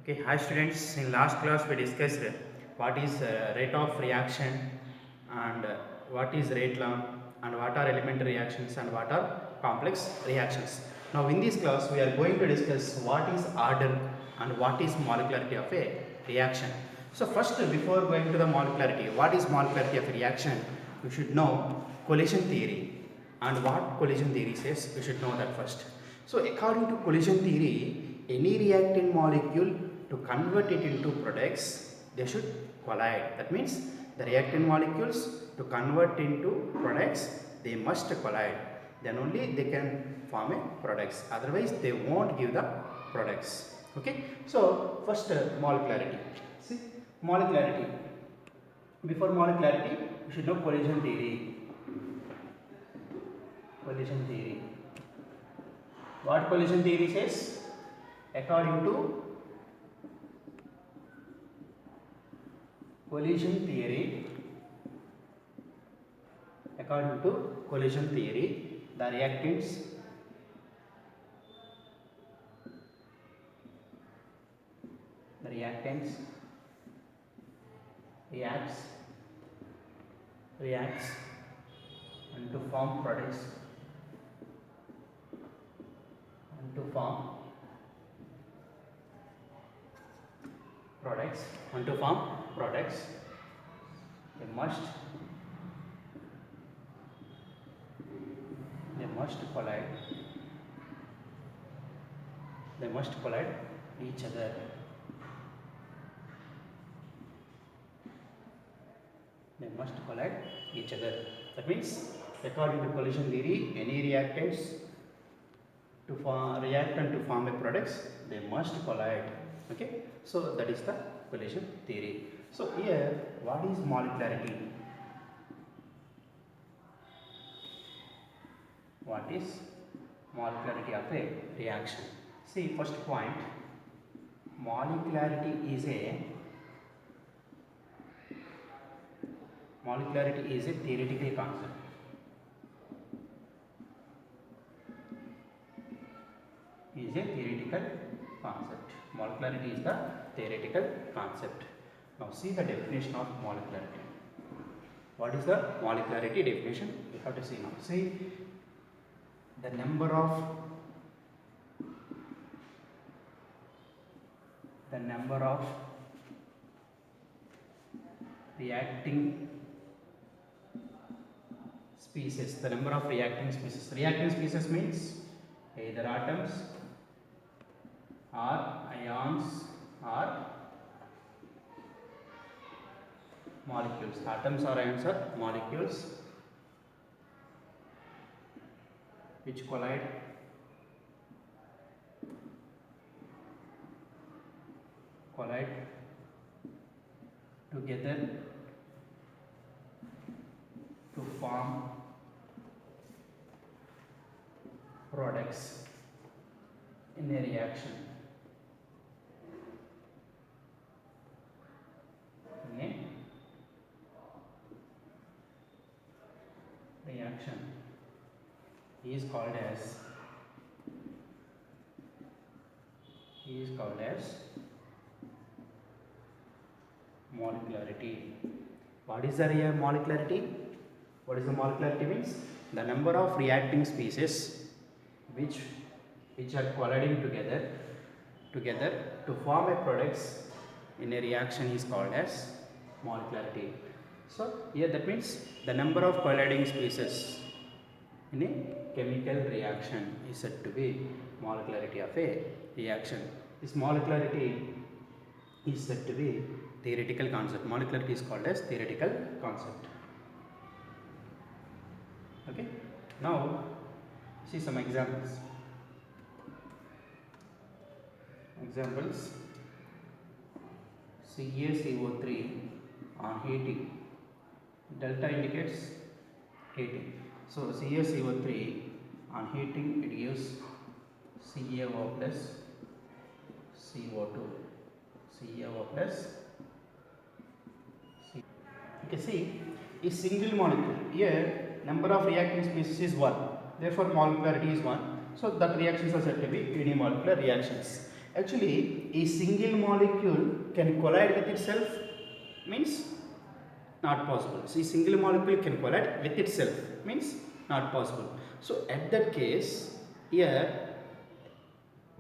Okay, hi students. In last class we discussed what is rate of reaction and what is rate law and what are elementary reactions and what are complex reactions. Now in this class we are going to discuss what is order and what is molecularity of a reaction. So first, before going to the molecularity, what is molecularity of a reaction? You should know collision theory, and what collision theory says, you should know that first. So according to collision theory, any reactant molecule, to convert it into products, they should collide. That means the reactant molecules, to convert into products, they must collide. Then only they can form a products. Otherwise they won't give the products. Okay. So first, molecularity. See, molecularity. Before molecularity, you should know collision theory. Collision theory. What collision theory says? According to collision theory, according to collision theory, the reactants reacts and to form products and to form products and to form products, they must collide, they must collide each other. They must collide each other. That means according to collision theory, any reactants to react and to form a products, they must collide. Okay, so that is the collision theory. So here, what is molecularity? What is molecularity of a reaction? See, first point, molecularity is a theoretical concept. Molecularity is the theoretical concept. Now see the definition of molecularity. What is the molecularity definition? We have to see now. See, the number of reacting species. The number of reacting species. Reacting species means either atoms or ions or molecules. Atoms or ions are molecules which collide together to form products in a reaction. Is called as molecularity. What is the molecularity? What is the molecularity means? The number of reacting species which are colliding together to form a products in a reaction is called as molecularity. So here that means the number of colliding species in a chemical reaction is said to be molecularity of a reaction. This molecularity is said to be theoretical concept. Molecularity is called as theoretical concept. Okay. Now see some examples. CaCO3 on heating. Delta indicates heating. So CaCO3 on heating, it gives CaO plus CO2. CaO plus CO2. Okay, see, a single molecule. Here, number of reacting species is 1. Therefore, molecularity is 1. So, that reactions are said to be unimolecular reactions. Actually, a single molecule can collide with itself means not possible. See, single molecule can collide with itself means not possible. So at that case, here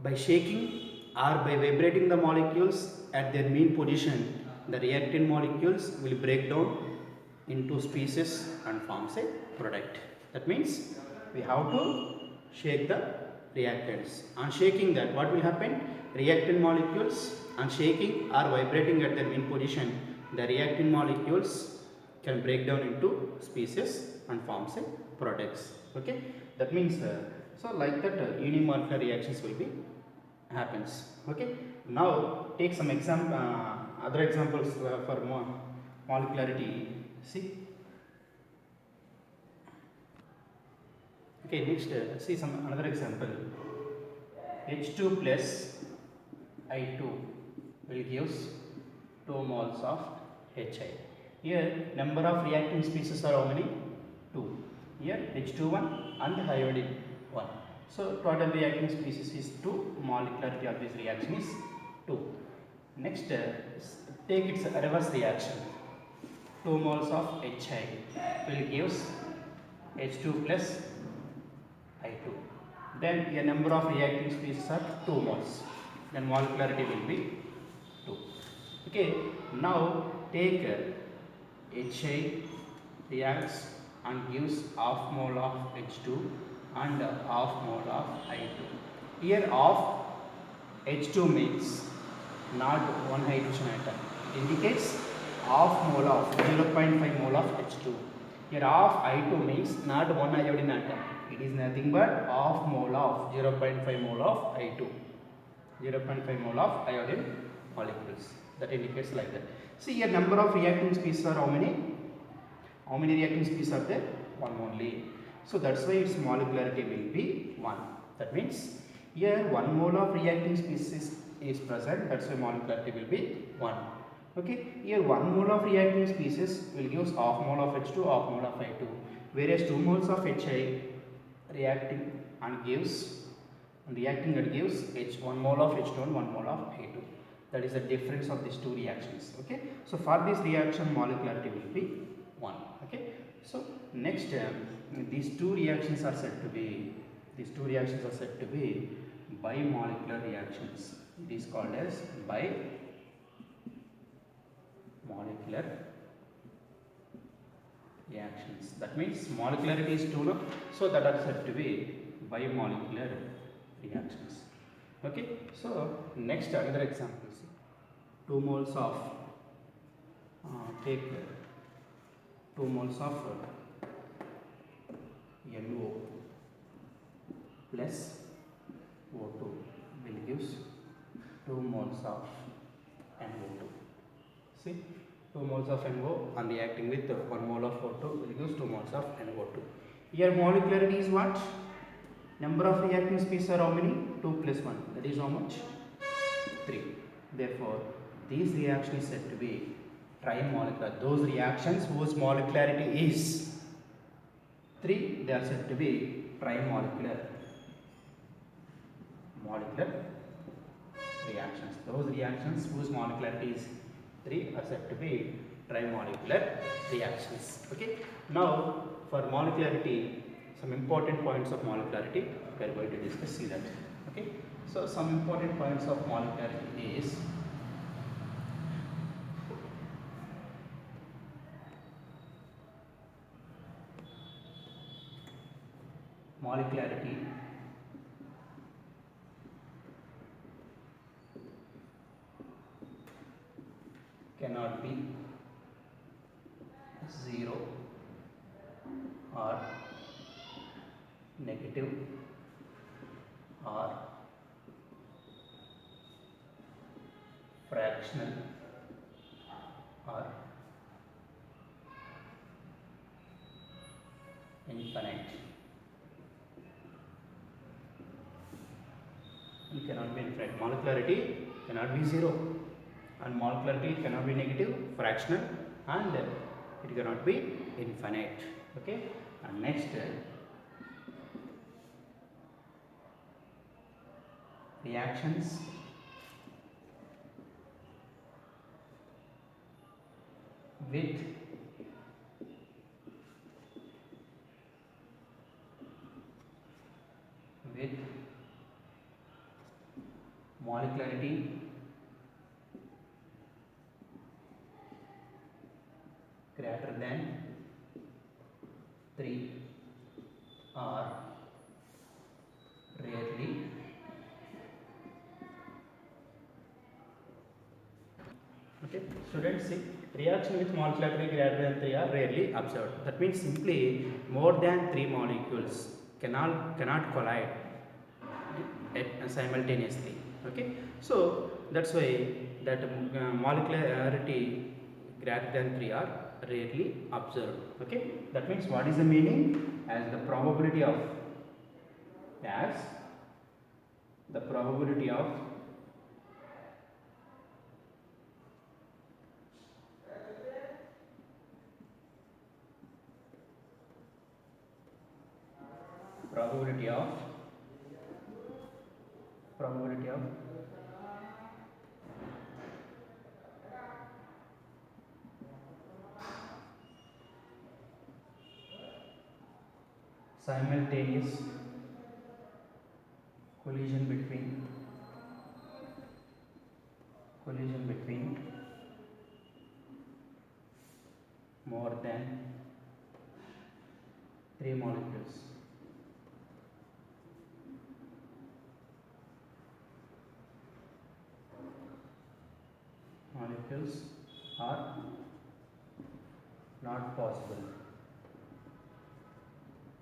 by shaking or by vibrating the molecules at their mean position, the reactant molecules will break down into species and forms a product. That means we have to shake the reactants. On shaking that, what will happen? Reactant molecules on shaking or vibrating at their mean position, the reactant molecules can break down into species and forms a products. Okay, that means so like that unimolecular reactions will be happens. Okay, now take some other examples for molecularity. See, okay, next see some another example. H2 plus I2 will gives 2 moles of HI. Here number of reacting species are how many? 2. Here H21 and iodine 1. So total reacting species is 2. Molecularity of this reaction is 2. Next take its reverse reaction. 2 moles of HI will gives H2 plus I2. Then a number of reacting species are 2 moles. Then molecularity will be 2. Okay, now take HI reacts and gives half mole of H2 and half mole of I2. Here half H2 means not one hydrogen atom. It indicates half mole of 0.5 mole of H2. Here half I2 means not one iodine atom. It is nothing but half mole of 0.5 mole of I2. 0.5 mole of iodine molecules. That indicates like that. See here number of reacting species are how many? How many reacting species are there? 1 only. So that's why its molecularity will be 1. That means here 1 mole of reacting species is present. That's why molecularity will be 1. Okay. Here 1 mole of reacting species will give half mole of H2, half mole of I2. Whereas 2 moles of HI reacting and gives H1 mole of H2 and 1 mole of I2. That is the difference of these two reactions. Okay. So for this reaction molecularity will be 1. Okay. So next these two reactions are said to be bimolecular reactions. It is called as bimolecular reactions. That means molecularity is 2, no? So that are said to be bimolecular reactions. Okay. So next another example. 2 moles of take 2 moles of NO plus O2 will gives 2 moles of NO2. See, 2 moles of NO and reacting with 1 mole of O2 will gives 2 moles of NO2. Here molecularity is what? Number of reacting species are how many? 2 plus 1. That is how much? 3. Therefore, this reaction is said to be trimolecular. Those reactions whose molecularity is 3, they are said to be trimolecular reactions. Those reactions whose molecularity is 3 are said to be trimolecular reactions. Okay. Now for molecularity, some important points of molecularity we are going to discuss. See that. Okay. So some important points of molecularity is molecularity cannot be 0 or negative or fractional or infinite. It cannot be infinite. Molecularity cannot be 0 and molecularity cannot be negative, fractional, and it cannot be infinite. Okay. And next reactions with molecularity greater than 3 are rarely okay. Students, see, reaction with molecularity greater than 3 are rarely observed. That means simply more than 3 molecules cannot collide simultaneously. Okay, so that's why that molecularity greater than 3 are rarely observed. Okay, that means what is the meaning? As the probability of the probability of probability of probability of simultaneous collision between more than 3 molecules are not possible.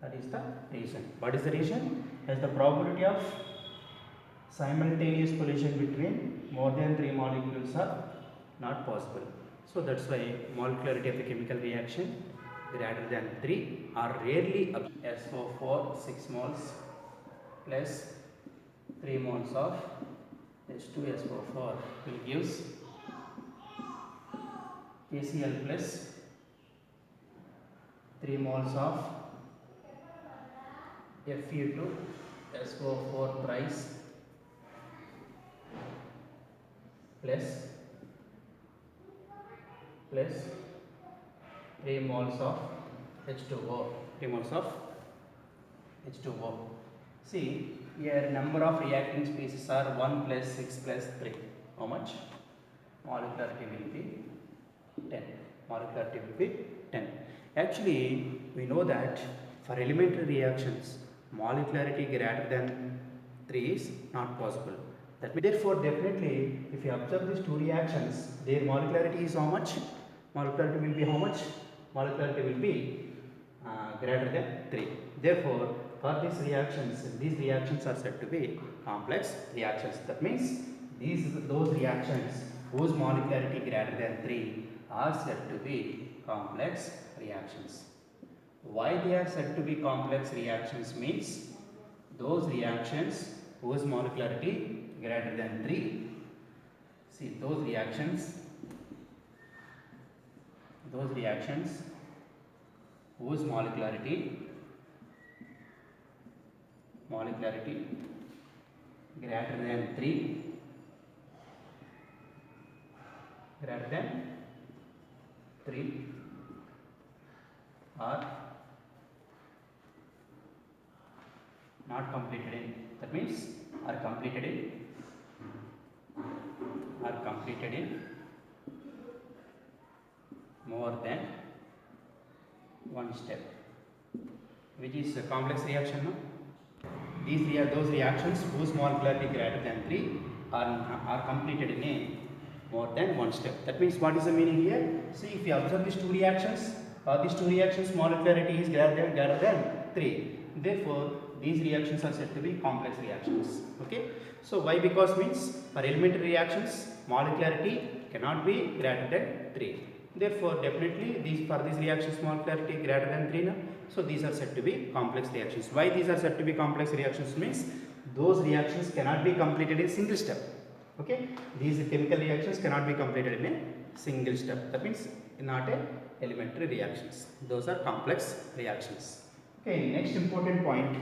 That is the reason. What is the reason? As the probability of simultaneous collision between more than 3 molecules are not possible. So that's why molecularity of a chemical reaction greater than 3 are rarely SO4 6 moles plus 3 moles of H2SO4 will gives KCl plus 3 moles of Fe2SO4 thrice plus 3 moles of H2O. 3 moles of H2O. See, here number of reacting species are 1 plus 6 plus 3. How much? Molecularity will be 10. Molecularity will be 10. Actually, we know that for elementary reactions, molecularity greater than 3 is not possible. That means, therefore, definitely, if you observe these two reactions, their molecularity is how much? Molecularity will be how much? Molecularity will be greater than 3. Therefore, for these reactions are said to be complex reactions. That means those reactions whose molecularity greater than 3 are said to be complex reactions. Why they are said to be complex reactions means those reactions whose molecularity greater than 3, see those reactions whose molecularity greater than 3 are not completed in, that means are completed in more than one step, which is a complex reaction. No? Those reactions whose molecularity greater than 3 are completed in a more than one step. That means what is the meaning here? See, if you observe these two reactions molecularity is greater than 3. Therefore, these reactions are said to be complex reactions. Okay. So why? Because means for elementary reactions molecularity cannot be greater than 3. Therefore, definitely for these reactions molecularity greater than 3 now. So these are said to be complex reactions. Why these are said to be complex reactions means those reactions cannot be completed in single step. Okay, these chemical reactions cannot be completed in a single step. That means not a elementary reactions. Those are complex reactions. Okay, next important point.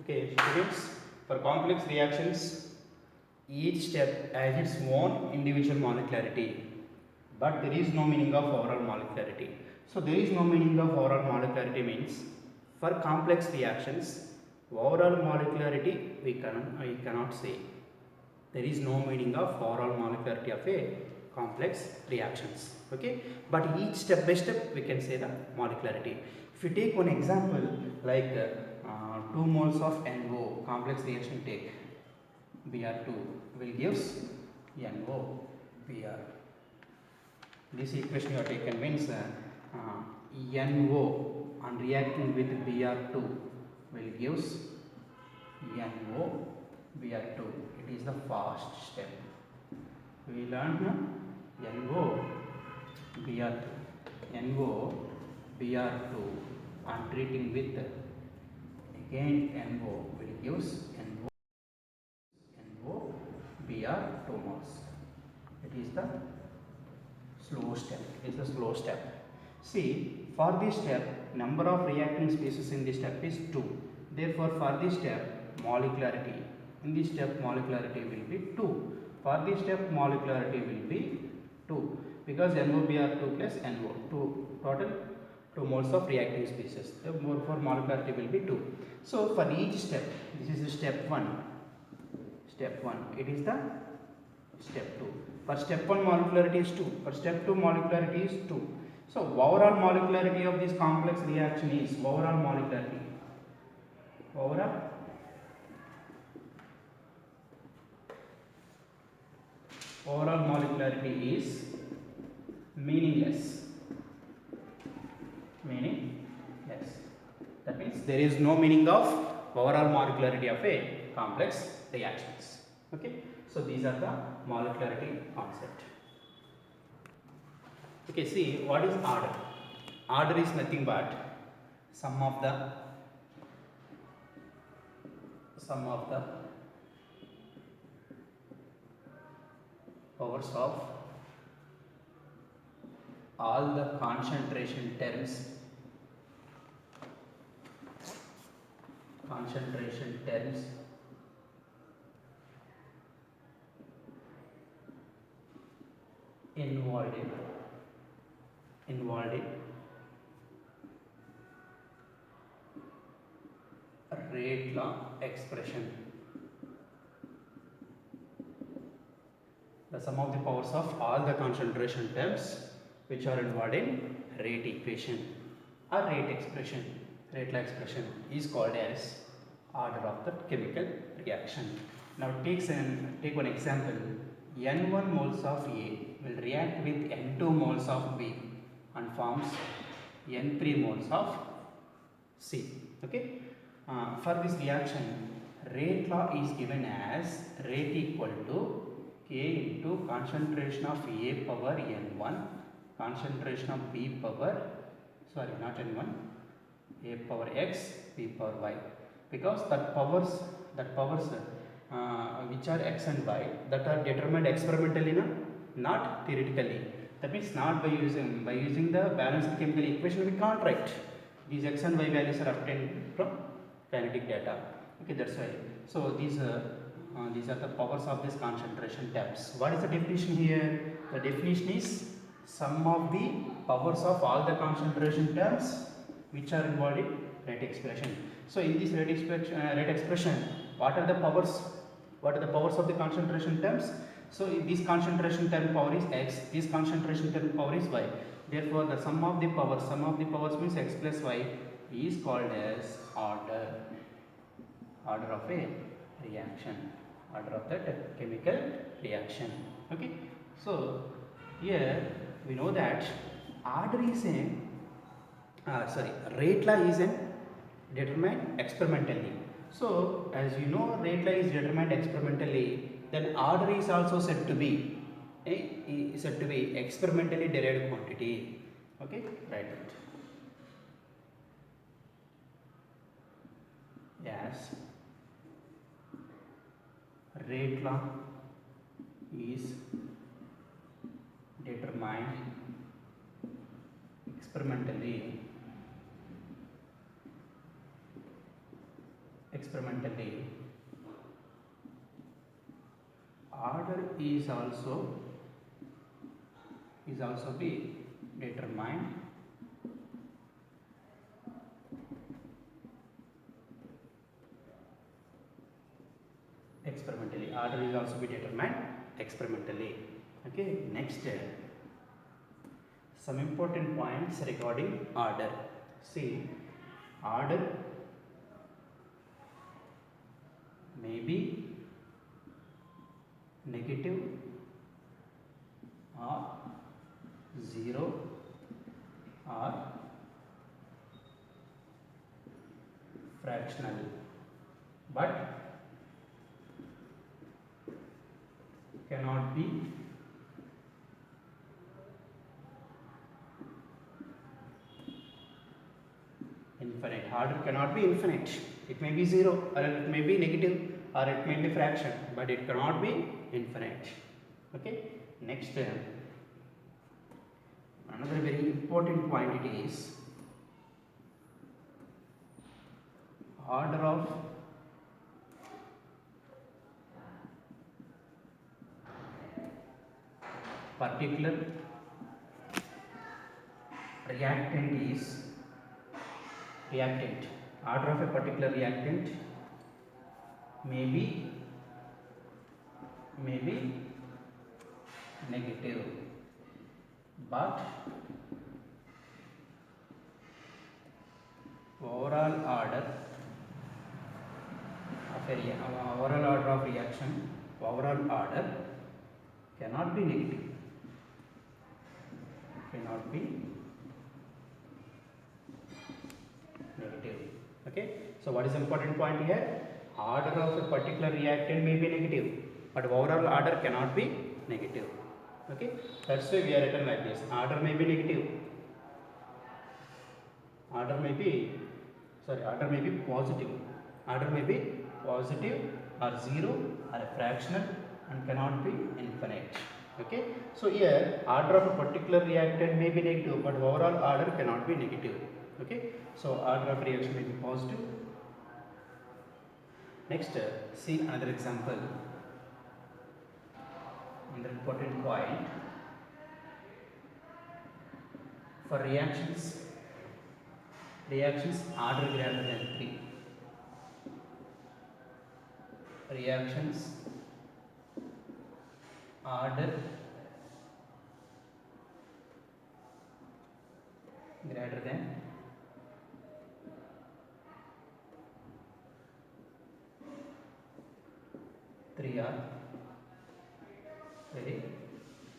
Okay, students, for complex reactions, each step has its own individual molecularity. but there is no meaning of overall molecularity. So there is no meaning of overall molecularity means for complex reactions, overall molecularity we cannot say. There is no meaning of overall molecularity of a complex reactions. Okay, but each step by step we can say the molecularity. If you take one example like 2 moles of NO complex reaction, take Br2 will gives NO Br. This equation you have taken means NO and reacting with Br2 will gives NO Br2. It is the first step. We learned NO Br2. NO Br2 and treating with again NO will gives NO Br2 moles. It is the slow step. It is the slow step. See, for this step, number of reacting species in this step is 2. Therefore, for this step, molecularity. In this step, molecularity will be 2. For this step, molecularity will be 2. Because NOBr2 plus NO, 2 total 2 moles of reacting species. Therefore, molecularity will be 2. So, for each step, this is the step 1. Step 1. It is the step 2. For step 1 molecularity is 2. For step 2 molecularity is 2. So overall molecularity of this complex reaction is overall molecularity. Overall molecularity is meaningless. Meaningless. That means there is no meaning of overall molecularity of a complex reactions. Okay. So these are the molecularity concept. Okay, see what is order? Order is nothing but sum of the powers of all the concentration terms involved in rate law expression. The sum of the powers of all the concentration terms which are involved in rate equation or rate law expression is called as order of the chemical reaction. Now take one example. N1 moles of A will react with N2 moles of B and forms N3 moles of C. Okay. For this reaction, rate law is given as rate equal to K into concentration of A power N1, concentration of B power, sorry, not N1, A power X, B power Y. Because that powers which are X and Y that are determined experimentally, not theoretically. That means not by using the balanced chemical equation we can't write. These X and Y values are obtained from kinetic data. Okay, that's why. So these are the powers of this concentration terms. What is the definition here? The definition is sum of the powers of all the concentration terms which are involved in rate expression. So in this rate expression, what are the powers? What are the powers of the concentration terms? So this concentration term power is X, this concentration term power is Y. Therefore, the sum of the powers means X plus Y is called as order of a reaction, order of that chemical reaction. Okay. So here we know that order is rate law is determined experimentally. So as you know, rate law is determined experimentally, then order is also said to be experimentally derived quantity. Okay, write it. Yes, rate law is determined experimentally. Order is also is also be determined experimentally. Order is also be determined experimentally. Okay, next some important points regarding order. See, order may be negative or 0 or fractional, but cannot be infinite. Order cannot be infinite. It may be 0 or it may be negative or it may be fraction, but it cannot be infinite. Okay, next another very important point it is order of particular reactant is order of a particular reactant may be negative, but overall order of reaction, overall order cannot be negative, Okay, so what is the important point here? Order of a particular reactant may be negative, but overall order cannot be negative. Okay, that's why we are written like this. Order may be negative, order may be positive, order may be positive or 0 or a fractional and cannot be infinite. Okay, so here order of a particular reactant may be negative, but overall order cannot be negative. Okay, so order of reaction may be positive. Next, see another example, another important point. For reactions order greater than 3, reactions order greater than 3 are very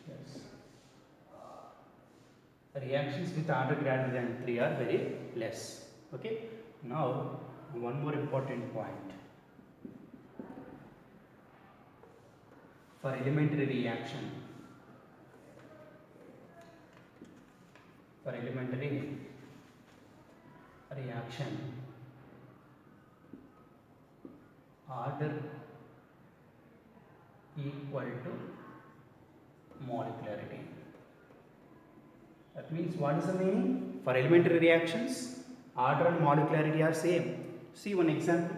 less. Reactions with order greater than 3 are very less. Okay, now one more important point. For elementary reaction, order equal to molecularity. That means, what is the meaning? For elementary reactions, order and molecularity are same. See one example.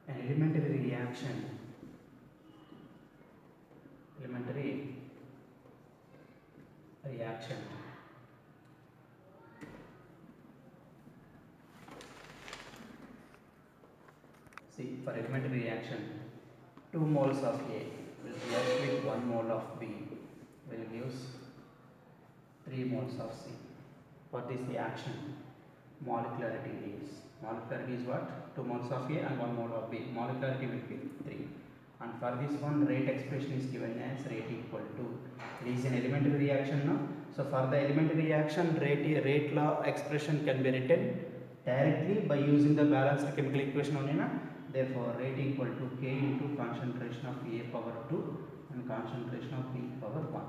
An elementary reaction, see, for elementary reaction, 2 moles of A will react with 1 mole of B will give 3 moles of C. For this reaction, molecularity is what? 2 moles of A and 1 mole of B. Molecularity will be 3. And for this one, rate expression is given as rate equal to. It is an elementary reaction now. So for the elementary reaction, rate law expression can be written directly by using the balanced chemical equation only na. Therefore, rate equal to K into concentration of A power 2 and concentration of B power 1.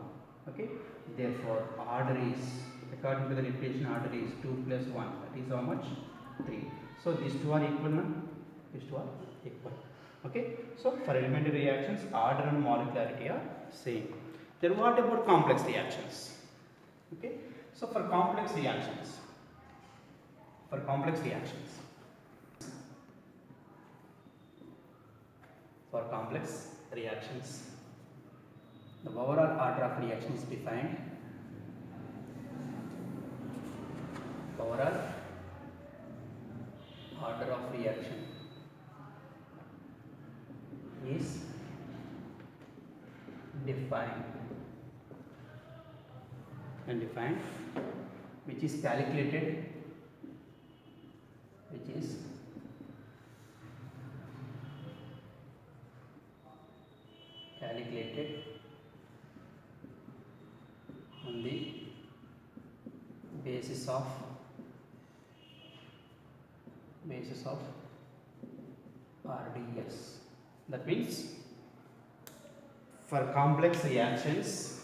Okay. Therefore, order is, according to the definition, order is 2 plus 1. That is how much? 3. So these two are equal now. Okay. So for elementary reactions, order and molecularity are same. Then what about complex reactions? Okay. So for complex reactions, for complex reactions. The overall order of reaction is defined. Overall order of reaction is defined which is calculated on the basis of RDS. That means for complex reactions,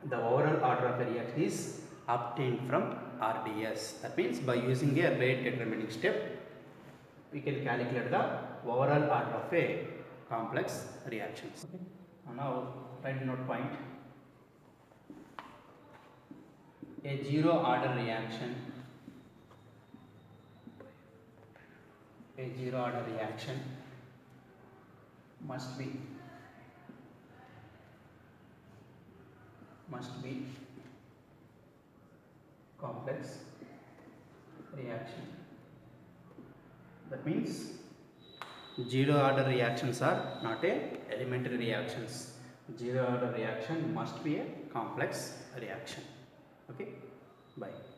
the overall order of the reaction is obtained from RDS. That means by using a rate determining step, we can calculate the overall order of a complex reactions. Okay. And now write note point. A zero order reaction must be complex reaction. That means zero order reactions are not a elementary reactions. Zero order reaction must be a complex reaction. Okay, bye.